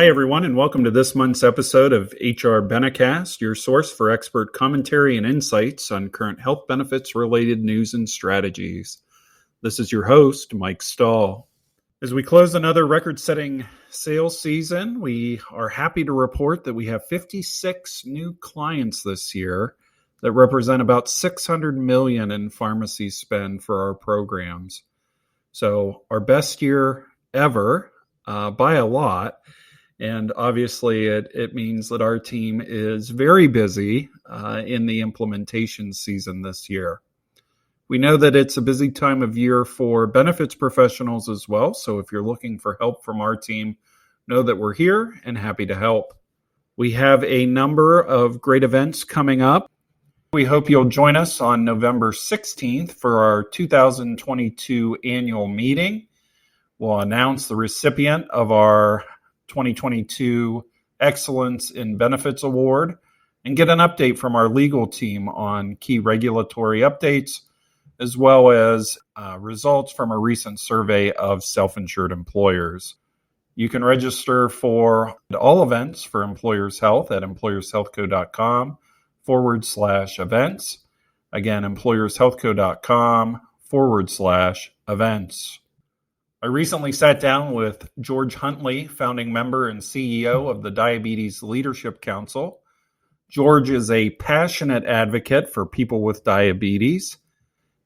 Hi, everyone, and welcome to this month's episode of HR Benecast, your source for expert commentary and insights on current health benefits-related news and strategies. This is your host, Mike Stahl. As we close another record-setting sales season, we are happy to report that we have 56 new clients this year that represent about $600 million in pharmacy spend for our programs. So our best year ever by a lot. And obviously, it means that our team is very busy in the implementation season this year. We know that it's a busy time of year for benefits professionals as well. So if you're looking for help from our team, know that we're here and happy to help. We have a number of great events coming up. We hope you'll join us on November 16th for our 2022 annual meeting. We'll announce the recipient of our 2022 Excellence in Benefits Award and get an update from our legal team on key regulatory updates, as well as results from a recent survey of self-insured employers. You can register for all events for Employers Health at employershealthco.com/events. Again, employershealthco.com/events. I recently sat down with George Huntley, founding member and CEO of the Diabetes Leadership Council. George is a passionate advocate for people with diabetes.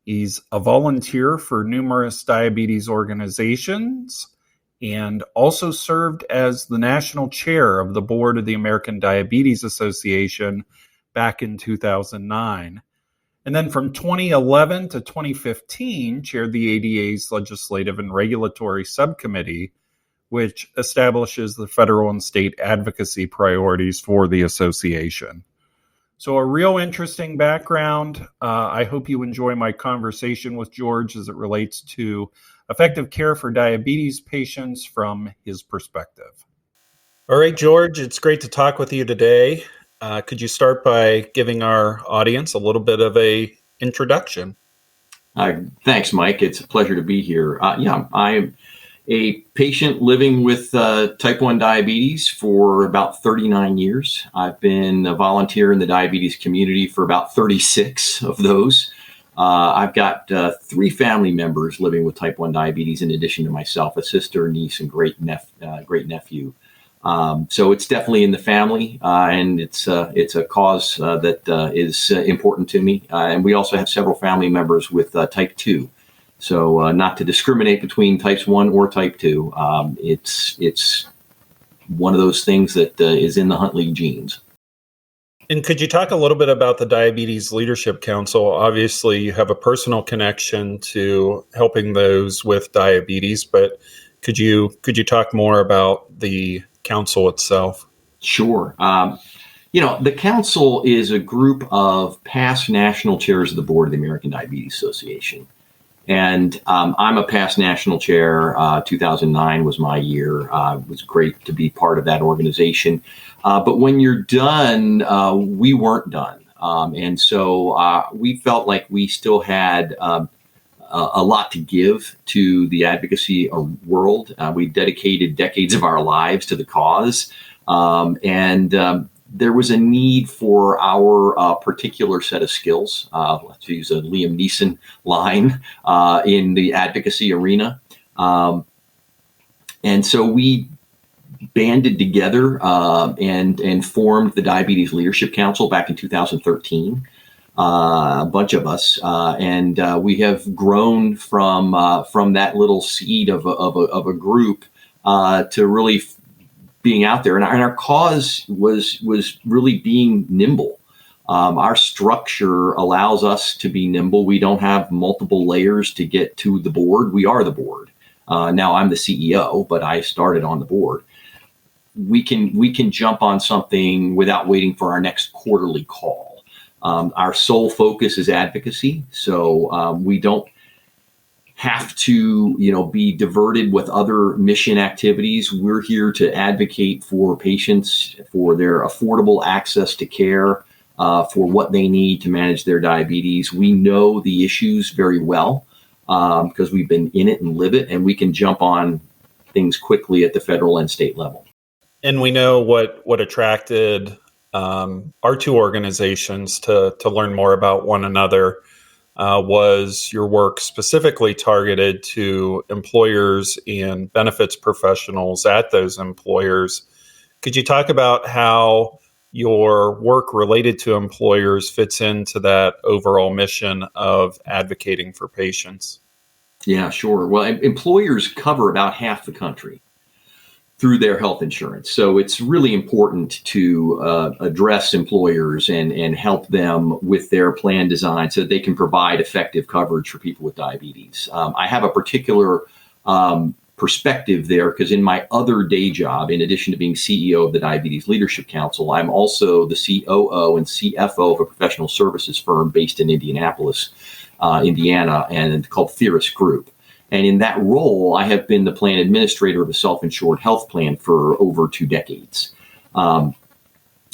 He's a volunteer for numerous diabetes organizations and also served as the national chair of the board of the American Diabetes Association back in 2009. And then from 2011 to 2015, chaired the ADA's Legislative and Regulatory Subcommittee, which establishes the federal and state advocacy priorities for the association. So a real interesting background. I hope you enjoy my conversation with George as it relates to effective care for diabetes patients from his perspective. All right, George, it's great to talk with you today. Could you start by giving our audience a little bit of a introduction? Thanks, Mike. It's a pleasure to be here. I'm a patient living with type 1 diabetes for about 39 years. I've been a volunteer in the diabetes community for about 36 of those. I've got 3 family members living with type 1 diabetes in addition to myself, a sister, niece, and great nephew. So it's definitely in the family, and it's a cause that is important to me. And we also have several family members with type 2. So not to discriminate between types 1 or type 2, it's one of those things that is in the Huntley genes. And could you talk a little bit about the Diabetes Leadership Council? Obviously, you have a personal connection to helping those with diabetes, but could you talk more about the council itself? Sure. The council is a group of past national chairs of the board of the American Diabetes Association. And I'm a past national chair. 2009 was my year. It was great to be part of that organization. But when you're done, we weren't done. And so we felt like we still had a lot to give to the advocacy world. We dedicated decades of our lives to the cause. And there was a need for our particular set of skills. Let's use a Liam Neeson line in the advocacy arena. And so we banded together and formed the Diabetes Leadership Council back in 2013. A bunch of us, and we have grown from that little seed of a group to really being out there. And our cause was really being nimble. Our structure allows us to be nimble. We don't have multiple layers to get to the board. We are the board. Now I'm the CEO, but I started on the board. We can jump on something without waiting for our next quarterly call. Our sole focus is advocacy, so we don't have to, be diverted with other mission activities. We're here to advocate for patients, for their affordable access to care, for what they need to manage their diabetes. We know the issues very well because we've been in it and live it, and we can jump on things quickly at the federal and state level. And we know what attracted our two organizations to learn more about one another was your work specifically targeted to employers and benefits professionals at those employers. Could you talk about how your work related to employers fits into that overall mission of advocating for patients? Yeah, sure. Well, employers cover about half the country through their health insurance. So it's really important to address employers and help them with their plan design so that they can provide effective coverage for people with diabetes. I have a particular perspective there because in my other day job, in addition to being CEO of the Diabetes Leadership Council, I'm also the COO and CFO of a professional services firm based in Indianapolis, Indiana, and called Theoris Group. And in that role, I have been the plan administrator of a self-insured health plan for over 2 decades.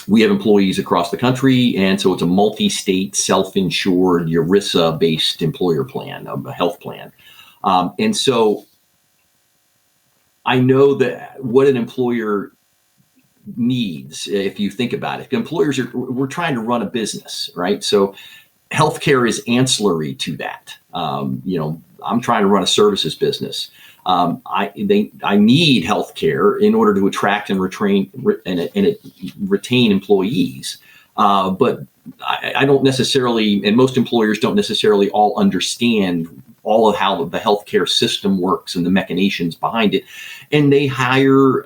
We have employees across the country, and so it's a multi-state, self-insured, ERISA-based employer plan, a health plan. And so I know that what an employer needs, if you think about it, we're trying to run a business, right? So healthcare is ancillary to that. I'm trying to run a services business. I need healthcare in order to attract and retain employees. But I don't necessarily, and most employers don't necessarily all understand all of how the healthcare system works and the machinations behind it. And they hire,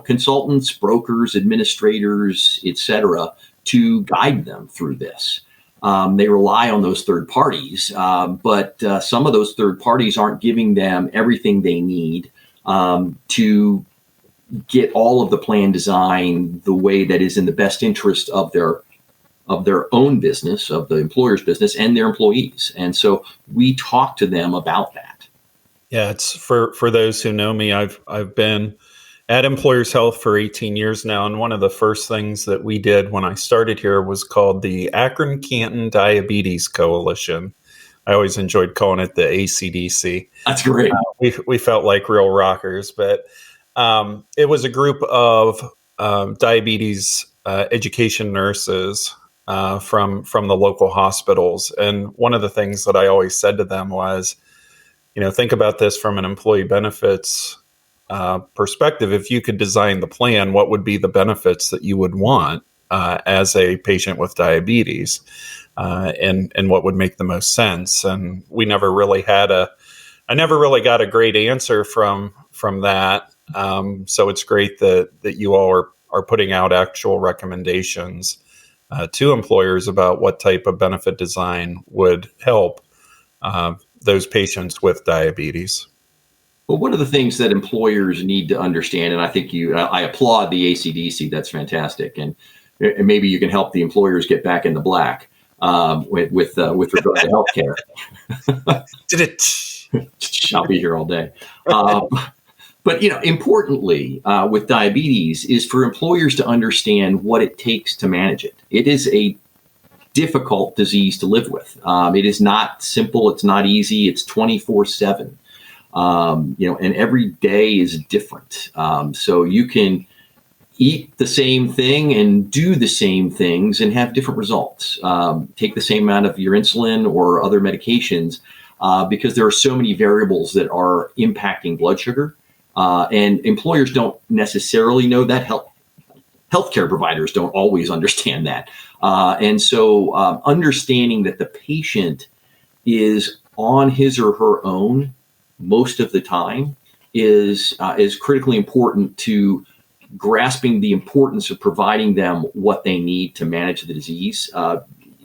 consultants, brokers, administrators, et cetera, to guide them through this. They rely on those third parties, but some of those third parties aren't giving them everything they need to get all of the plan design the way that is in the best interest of their own business, of the employer's business, and their employees. And so we talk to them about that. Yeah, it's for those who know me, I've been at Employers Health for 18 years now, and one of the first things that we did when I started here was called the Akron-Canton Diabetes Coalition. I always enjoyed calling it the ACDC. That's great. We felt like real rockers, but it was a group of diabetes education nurses from the local hospitals. And one of the things that I always said to them was, think about this from an employee benefits perspective. If you could design the plan, what would be the benefits that you would want as a patient with diabetes, and what would make the most sense? And I never really got a great answer from that. So it's great that you all are putting out actual recommendations to employers about what type of benefit design would help those patients with diabetes. Well, one of the things that employers need to understand, and I think I applaud the ACDC, that's fantastic. And maybe you can help the employers get back in the black with regard to healthcare. Did it? I'll be here all day. But importantly, with diabetes is for employers to understand what it takes to manage it. It is a difficult disease to live with. It is not simple. It's not easy. It's 24/7. And every day is different. So you can eat the same thing and do the same things and have different results. Take the same amount of your insulin or other medications because there are so many variables that are impacting blood sugar. And employers don't necessarily know that. Healthcare providers don't always understand that. And so understanding that the patient is on his or her own most of the time is critically important to grasping the importance of providing them what they need to manage the disease. I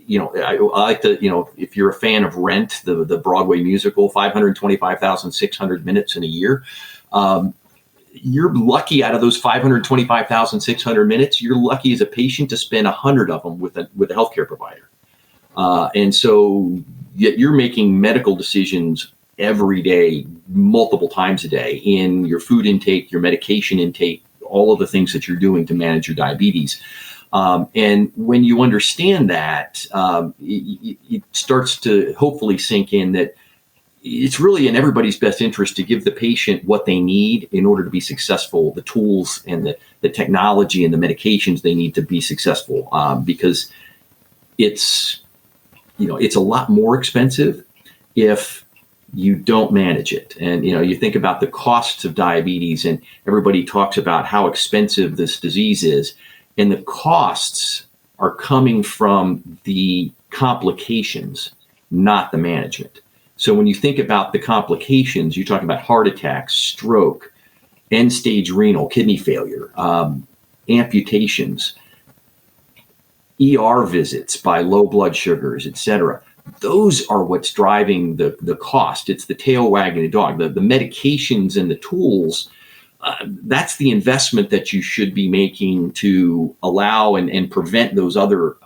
like to, if you're a fan of Rent, the Broadway musical, 525,600 minutes in a year, you're lucky out of those 525,600 minutes, you're lucky as a patient to spend 100 of them with a healthcare provider. And so yet you're making medical decisions every day, multiple times a day in your food intake, your medication intake, all of the things that you're doing to manage your diabetes. And when you understand that, it starts to hopefully sink in that it's really in everybody's best interest to give the patient what they need in order to be successful, the tools and the technology and the medications they need to be successful, because it's a lot more expensive if you don't manage it. And, you think about the costs of diabetes, and everybody talks about how expensive this disease is. And the costs are coming from the complications, not the management. So when you think about the complications, you talk about heart attacks, stroke, end-stage renal, kidney failure, amputations, ER visits by low blood sugars, et cetera. Those are what's driving the cost. It's the tail wagging the dog. The medications and the tools, that's the investment that you should be making to allow and prevent those other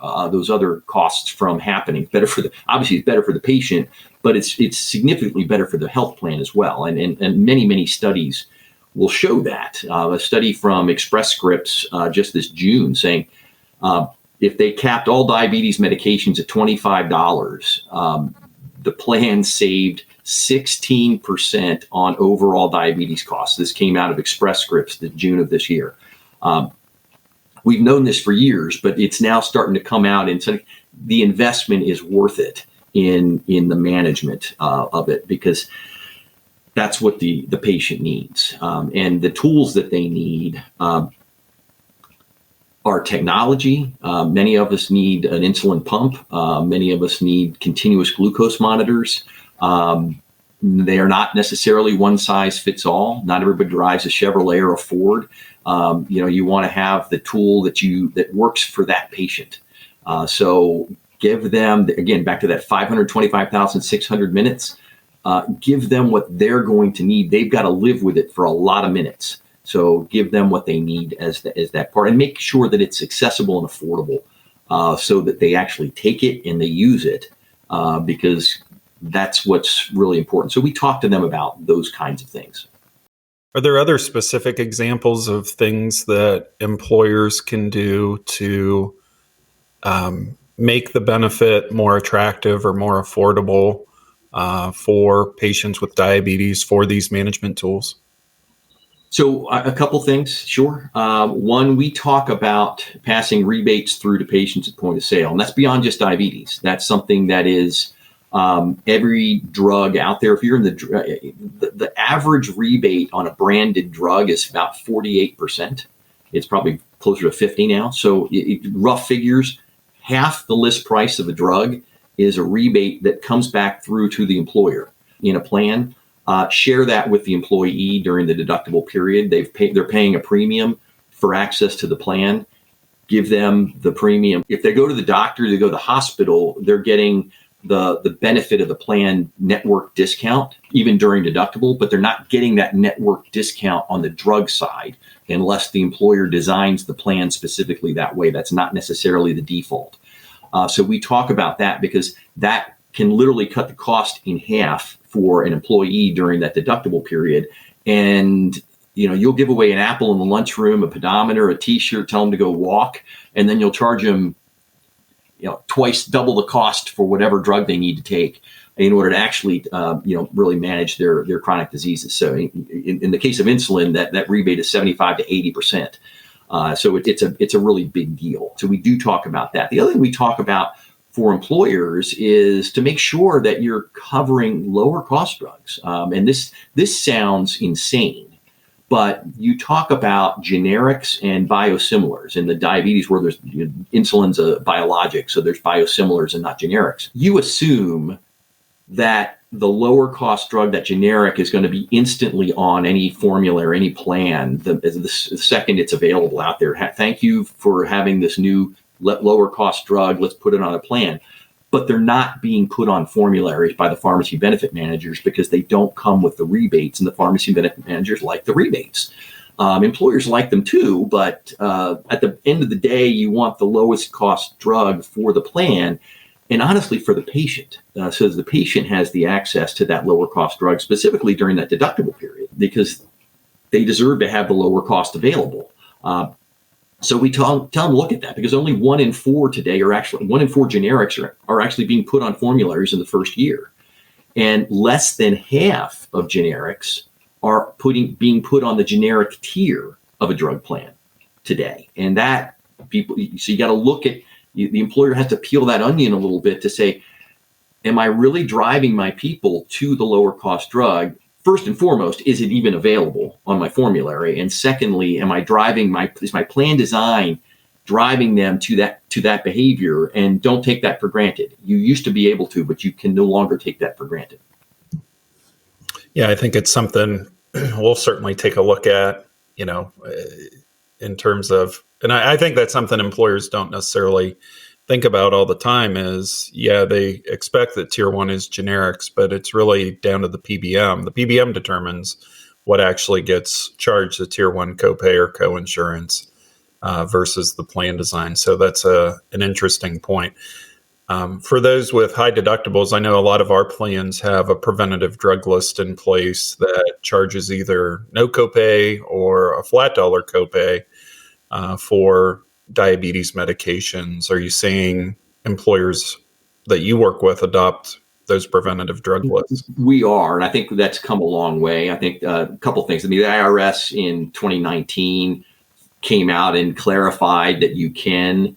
costs from happening. Obviously it's better for the patient, but it's significantly better for the health plan as well. And many studies will show that. A study from Express Scripts just this June saying, if they capped all diabetes medications at $25, the plan saved 16% on overall diabetes costs. This came out of Express Scripts in June of this year. We've known this for years, but it's now starting to come out, and so the investment is worth it in the management of it, because that's what the patient needs. And the tools that they need are technology. Many of us need an insulin pump. Many of us need continuous glucose monitors. They are not necessarily one size fits all. Not everybody drives a Chevrolet or a Ford. You want to have the tool that works for that patient. So give them, again, back to that 525,600 minutes. Give them what they're going to need. They've got to live with it for a lot of minutes. So give them what they need as that part, and make sure that it's accessible and affordable, so that they actually take it and they use it, because that's what's really important. So we talk to them about those kinds of things. Are there other specific examples of things that employers can do to make the benefit more attractive or more affordable for patients with diabetes for these management tools? So a couple things, sure. One, we talk about passing rebates through to patients at point of sale, and that's beyond just diabetes. That's something that is every drug out there. If you're in the average rebate on a branded drug is about 48%. It's probably closer to 50 now. So rough figures, half the list price of a drug is a rebate that comes back through to the employer in a plan. Share that with the employee during the deductible period. They're paying a premium for access to the plan. Give them the premium. If they go to the doctor, they go to the hospital, they're getting the benefit of the plan network discount, even during deductible, but they're not getting that network discount on the drug side unless the employer designs the plan specifically that way. That's not necessarily the default. So we talk about that because that can literally cut the cost in half for an employee during that deductible period. And you'll give away an apple in the lunchroom, a pedometer, a t-shirt, tell them to go walk, and then you'll charge them twice double the cost for whatever drug they need to take in order to actually really manage their chronic diseases. So in the case of insulin, that rebate is 75 to 80%. So it's a really big deal. So we do talk about that. The other thing we talk about for employers is to make sure that you're covering lower cost drugs. And this sounds insane, but you talk about generics and biosimilars. In the diabetes world, there's insulin's a biologic, so there's biosimilars and not generics. You assume that the lower cost drug, that generic, is going to be instantly on any formula or any plan the second it's available out there. Thank you for having this new lower cost drug. Let's put it on a plan. But they're not being put on formularies by the pharmacy benefit managers because they don't come with the rebates, and the pharmacy benefit managers like the rebates. Employers like them too, but at the end of the day, you want the lowest cost drug for the plan, and honestly for the patient, so the patient has the access to that lower cost drug, specifically during that deductible period, because they deserve to have the lower cost available. So we tell them, look at that, because only 1 in 4 today one in 4 generics are actually being put on formularies in the first year. And less than half of generics are being put on the generic tier of a drug plan today. And that so you got to look at, the employer has to peel that onion a little bit to say, am I really driving my people to the lower cost drug? First and foremost, is it even available on my formulary? And secondly, is my plan design driving them to that behavior? And don't take that for granted. You used to be able to, but you can no longer take that for granted. Yeah, I think it's something we'll certainly take a look at, in terms of, and I think that's something employers don't necessarily think about all the time is, they expect that tier one is generics, but it's really down to the PBM. The PBM determines what actually gets charged the tier one copay or coinsurance versus the plan design. So that's an interesting point. For those with high deductibles, I know a lot of our plans have a preventative drug list in place that charges either no copay or a flat dollar copay for diabetes medications. Are you seeing employers that you work with adopt those preventative drug lists? We are, and I think that's come a long way. I think a couple of things. I mean, the IRS in 2019 came out and clarified that you can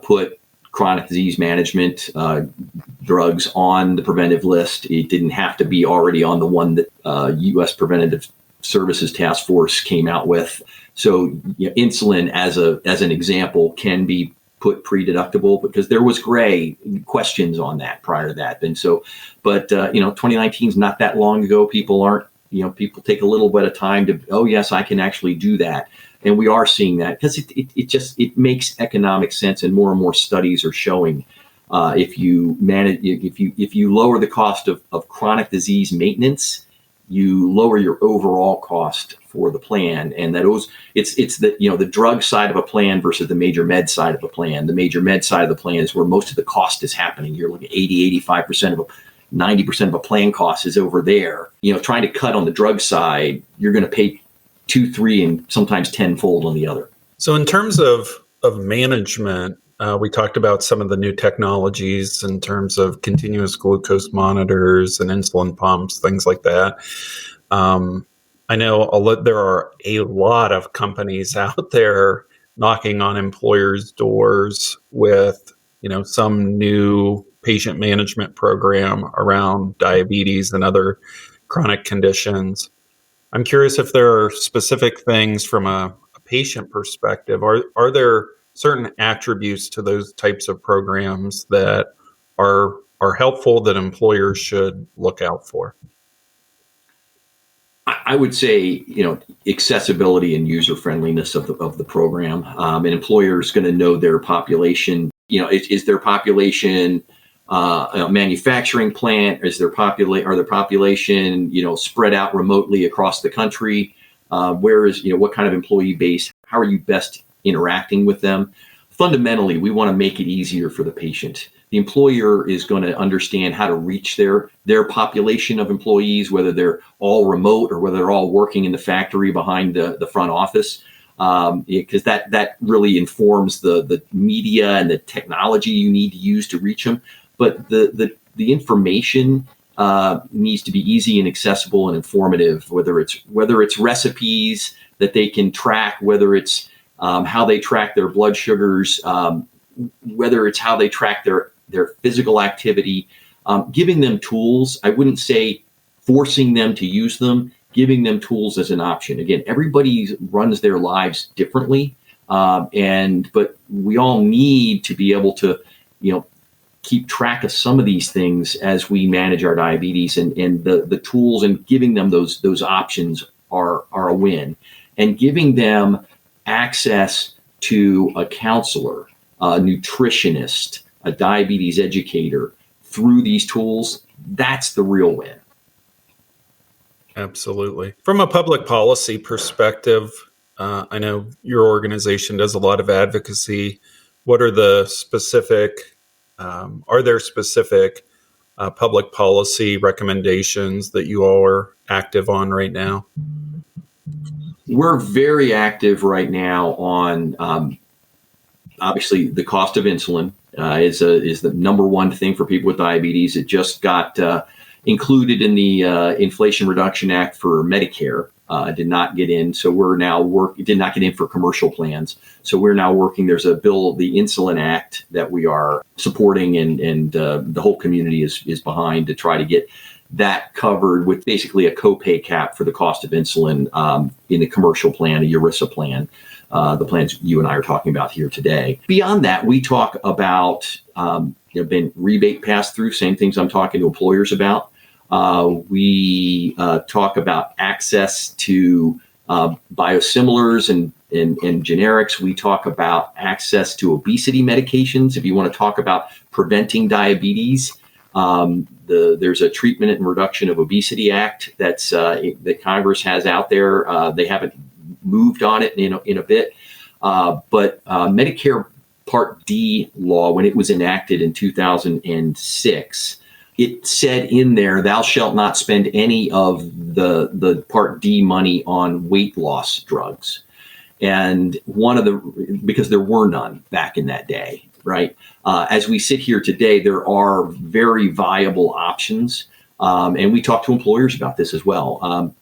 put chronic disease management drugs on the preventive list. It didn't have to be already on the one that U.S. Preventative Services Task Force came out with. So insulin, as an example, can be put pre-deductible because there was gray questions on that prior to that. And so, but 2019 is not that long ago. People take a little bit of time to, oh yes, I can actually do that. And we are seeing that because it makes economic sense, and more studies are showing if you lower the cost of chronic disease maintenance, you lower your overall cost for the plan. And it's the drug side of a plan versus the major med side of a plan. The major med side of the plan is where most of the cost is happening. You're looking at 85% of 90% of a plan cost is over there. Trying to cut on the drug side, you're going to pay 2, 3, and sometimes 10-fold on the other. So in terms of management, we talked about some of the new technologies in terms of continuous glucose monitors and insulin pumps, things like that. I know there are a lot of companies out there knocking on employers' doors with, some new patient management program around diabetes and other chronic conditions. I'm curious if there are specific things from a patient perspective. Are there certain attributes to those types of programs that are helpful that employers should look out for? I would say, accessibility and user friendliness of the program. An employer is going to know their population. Is their population a manufacturing plant? Are their population, spread out remotely across the country? What kind of employee base? How are you best interacting with them? Fundamentally, we want to make it easier for the patient. The employer is going to understand how to reach their population of employees, whether they're all remote or whether they're all working in the factory behind the front office, because that really informs the media and the technology you need to use to reach them. But the information needs to be easy and accessible and informative, whether it's recipes that they can track, whether it's how they track their blood sugars, whether it's how they track their physical activity, giving them tools. I wouldn't say forcing them to use them, giving them tools as an option. Again, everybody runs their lives differently, but we all need to be able to, keep track of some of these things as we manage our diabetes, and the tools and giving them those options are a win. And giving them access to a counselor, a nutritionist, a diabetes educator through these tools, that's the real win. Absolutely. From a public policy perspective, I know your organization does a lot of advocacy. What are the are there specific public policy recommendations that you all are active on right now? We're very active right now on obviously the cost of insulin is the number one thing for people with diabetes. It just got included in the Inflation Reduction Act for Medicare. Did not get in, so we're now did not get in for commercial plans. So we're now working. There's a bill, the Insulin Act, that we are supporting, and the whole community is behind to try to get that covered with basically a copay cap for the cost of insulin in a commercial plan, a ERISA plan, the plans you and I are talking about here today. Beyond that, we talk about there have been rebate pass-through, same things I'm talking to employers about. We talk about access to biosimilars and generics. We talk about access to obesity medications. If you want to talk about preventing diabetes, there's a Treatment and Reduction of Obesity Act that Congress has out there. They haven't moved on it in a bit, but Medicare Part D law, when it was enacted in 2006, it said in there, thou shalt not spend any of the Part D money on weight loss drugs. And because there were none back in that day, right? As we sit here today, there are very viable options. And we talk to employers about this as well.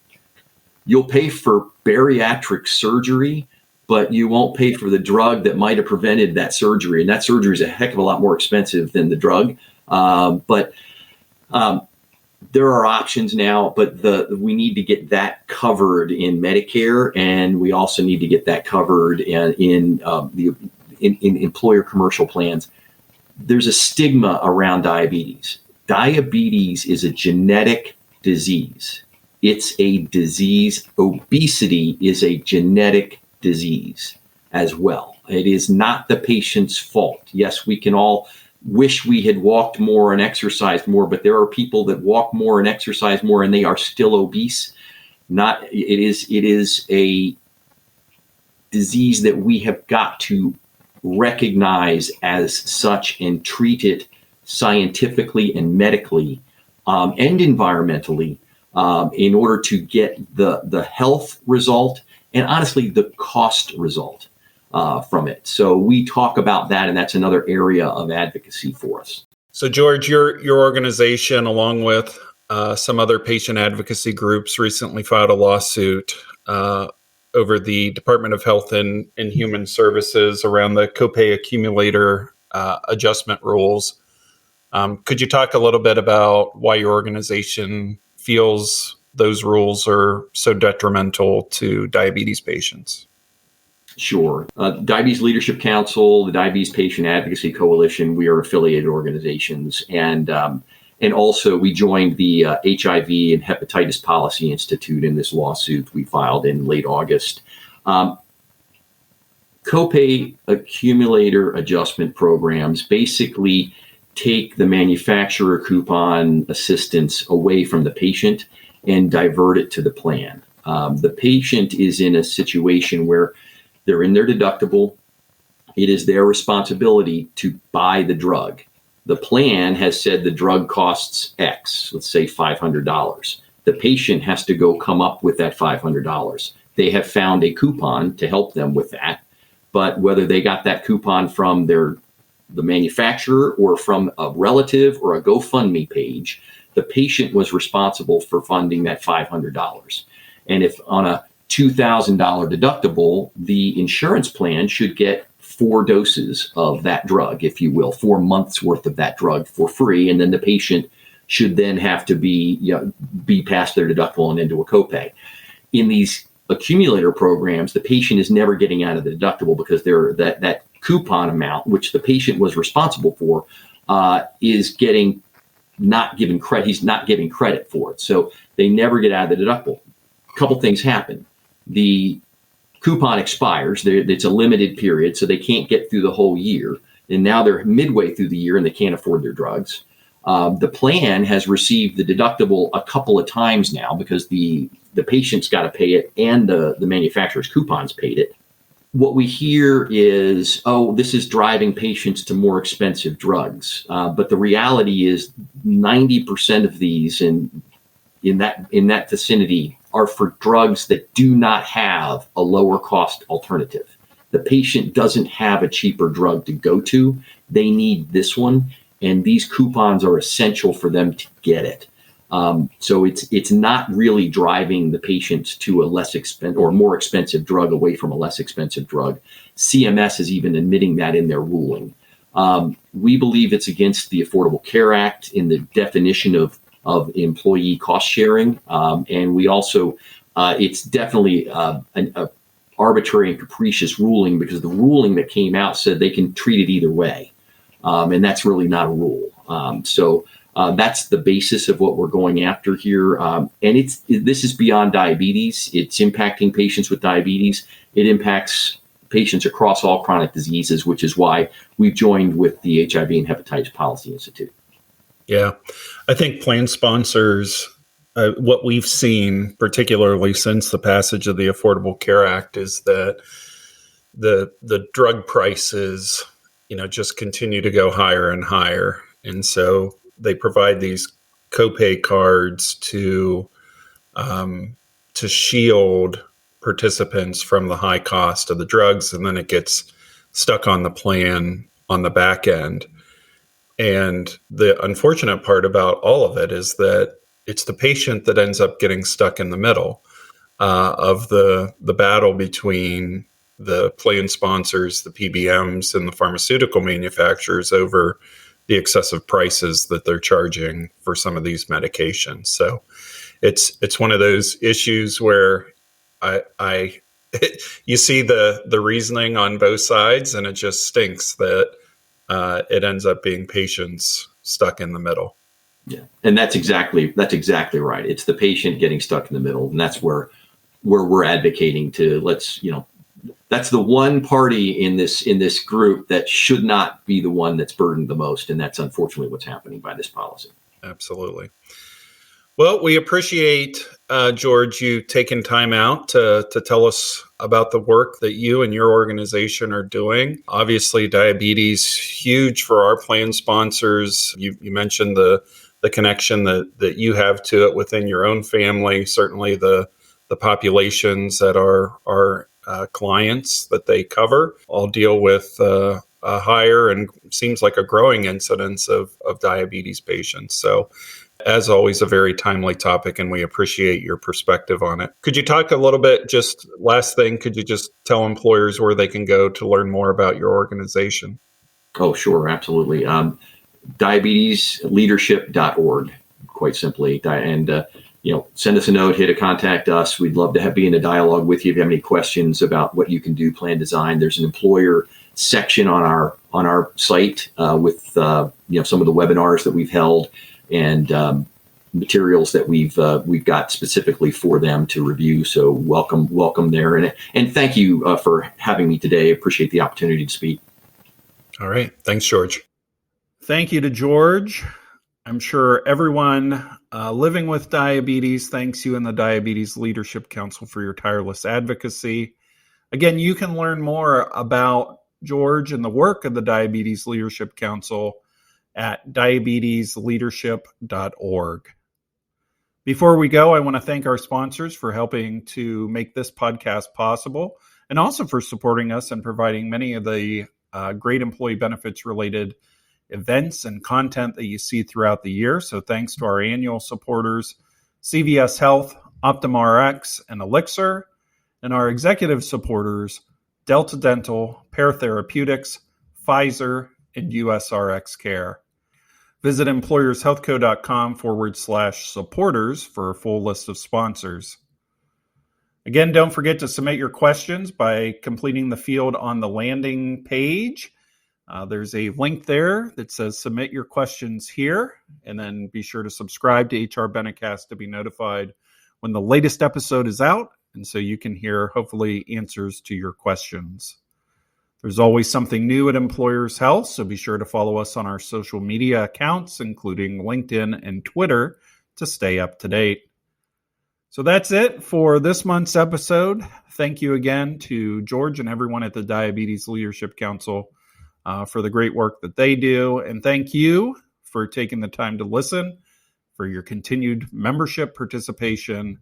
You'll pay for bariatric surgery, but you won't pay for the drug that might have prevented that surgery. And that surgery is a heck of a lot more expensive than the drug. But there are options now, but we need to get that covered in Medicare, and we also need to get that covered in employer commercial plans. There's a stigma around diabetes. Diabetes is a genetic disease. It's a disease. Obesity is a genetic disease as well. It is not the patient's fault. Yes, we can all wish we had walked more and exercised more, but there are people that walk more and exercise more and they are still obese. It is a disease that we have got to recognize as such and treat it scientifically and medically and environmentally in order to get the health result and honestly the cost result from it. So we talk about that, and that's another area of advocacy for us. So George, your organization, along with some other patient advocacy groups, recently filed a lawsuit over the Department of Health and Human Services around the copay accumulator adjustment rules. Could you talk a little bit about why your organization feels those rules are so detrimental to diabetes patients? Sure. Diabetes Leadership Council, the Diabetes Patient Advocacy Coalition, we are affiliated organizations. And also we joined the HIV and Hepatitis Policy Institute in this lawsuit we filed in late August. Copay accumulator adjustment programs basically take the manufacturer coupon assistance away from the patient and divert it to the plan. The patient is in a situation where they're in their deductible. It is their responsibility to buy the drug. The plan has said the drug costs X, let's say $500. The patient has to go come up with that $500. They have found a coupon to help them with that. But whether they got that coupon from the manufacturer or from a relative or a GoFundMe page, the patient was responsible for funding that $500. And if on a $2,000 deductible, the insurance plan should get 4 doses of that drug, if you will, 4 months worth of that drug for free. And then the patient should then have to be past their deductible and into a copay. In these accumulator programs, the patient is never getting out of the deductible because that coupon amount, which the patient was responsible for, is not given credit. He's not giving credit for it. So they never get out of the deductible. A couple things happen. The coupon expires. It's a limited period, so they can't get through the whole year. And now they're midway through the year and they can't afford their drugs. The plan has received the deductible a couple of times now because the patient's got to pay it and the manufacturer's coupons paid it. What we hear is, this is driving patients to more expensive drugs. But the reality is 90% of these in that vicinity are for drugs that do not have a lower cost alternative. The patient doesn't have a cheaper drug to go to. They need this one, and these coupons are essential for them to get it. So it's not really driving the patients to a less expensive or more expensive drug away from a less expensive drug. CMS is even admitting that in their ruling. We believe it's against the Affordable Care Act in the definition of employee cost sharing. And we also, it's definitely an arbitrary and capricious ruling, because the ruling that came out said they can treat it either way. And that's really not a rule. So that's the basis of what we're going after here. And this is beyond diabetes. It's impacting patients with diabetes. It impacts patients across all chronic diseases, which is why we've joined with the HIV and Hepatitis Policy Institute. Yeah, I think plan sponsors, what we've seen, particularly since the passage of the Affordable Care Act, is that the drug prices, just continue to go higher and higher. And so they provide these copay cards to shield participants from the high cost of the drugs, and then it gets stuck on the plan on the back end. And the unfortunate part about all of it is that it's the patient that ends up getting stuck in the middle of the battle between the plan sponsors, the PBMs, and the pharmaceutical manufacturers over the excessive prices that they're charging for some of these medications. So it's one of those issues where I you see the reasoning on both sides, and it just stinks that it ends up being patients stuck in the middle. Yeah, and that's exactly right. It's the patient getting stuck in the middle, and that's where we're advocating to that's the one party in this group that should not be the one that's burdened the most, and that's unfortunately what's happening by this policy. Absolutely. Well, we appreciate, George, you taking time out to tell us about the work that you and your organization are doing. Obviously, diabetes, huge for our plan sponsors. You mentioned the connection that you have to it within your own family, certainly the populations that are clients that they cover all deal with a higher and seems like a growing incidence of diabetes patients. So as always, a very timely topic, and we appreciate your perspective on it. Could you talk a little bit, just last thing, could you just tell employers where they can go to learn more about your organization? Oh, sure. Absolutely. Diabetesleadership.org, quite simply. And, send us a note, hit a contact us. We'd love to be in a dialogue with you. If you have any questions about what you can do, plan design, there's an employer section on our site with, some of the webinars that we've held and materials that we've got specifically for them to review. So welcome there. And thank you for having me today. I appreciate the opportunity to speak. All right. Thanks, George. Thank you to George. I'm sure everyone living with diabetes thanks you and the Diabetes Leadership Council for your tireless advocacy. Again, you can learn more about George and the work of the Diabetes Leadership Council at diabetesleadership.org. Before we go, I want to thank our sponsors for helping to make this podcast possible, and also for supporting us and providing many of the great employee benefits related events and content that you see throughout the year. So thanks to our annual supporters, CVS Health, OptumRx, and Elixir, and our executive supporters, Delta Dental, Pear Therapeutics, Pfizer, and USRX Care. Visit employershealthco.com/supporters for a full list of sponsors. Again, don't forget to submit your questions by completing the field on the landing page. There's a link there that says submit your questions here, and then be sure to subscribe to HR Benecast to be notified when the latest episode is out, and so you can hear, hopefully, answers to your questions. There's always something new at Employers Health, so be sure to follow us on our social media accounts, including LinkedIn and Twitter, to stay up to date. So that's it for this month's episode. Thank you again to George and everyone at the Diabetes Leadership Council for the great work that they do. And thank you for taking the time to listen, for your continued membership, participation,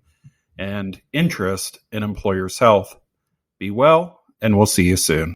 and interest in Employers Health. Be well, and we'll see you soon.